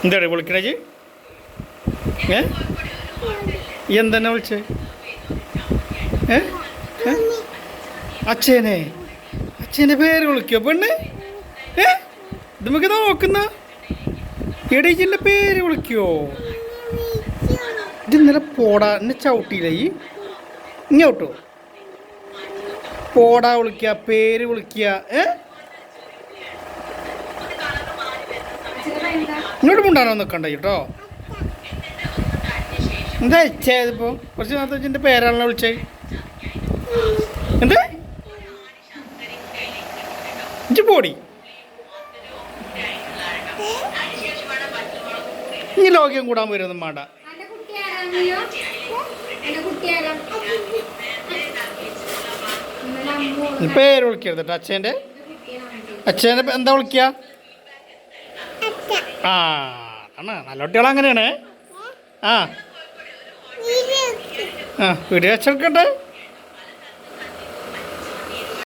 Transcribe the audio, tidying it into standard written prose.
എന്താണ് വിളിക്കണേ? ഏ എന്തെന്നെ വിളിച്ചേ? ഏ അച്ഛനെ അച്ഛൻ്റെ പേര് വിളിക്കോ പെണ്ണ്? ഏ ഇത് നമുക്ക് നോക്കുന്ന എടീജിൻ്റെ പേര് വിളിക്കോ? ഇത് ഇന്നലെ പോടാ എന്നെ ചവിട്ടിയില്ല ഈ ഇങ്ങോട്ടോ പോടാ വിളിക്കുക, പേര് വിളിക്കുക. ഇങ്ങോട്ട് മുണ്ടാനോ നിൽക്കണ്ട കേട്ടോ. എന്താ ഇച്ചതിപ്പോൾ കുറച്ച് നേരത്തെ എൻ്റെ പേരാണല്ലോ വിളിച്ചേ. എന്താ ഇഞ്ചി പോടി ഈ ലോക്യം കൂടാൻ വരുമൊന്നും വേണ്ട. പേര് വിളിക്കരുത് കേട്ടോ. അച്ഛൻ്റെ എന്താ വിളിക്കുക? ആ ആണ് നല്ല കുട്ടികൾ അങ്ങനെയാണ്. ആ ആ വീഡിയോ വെച്ചെടുക്കട്ടെ.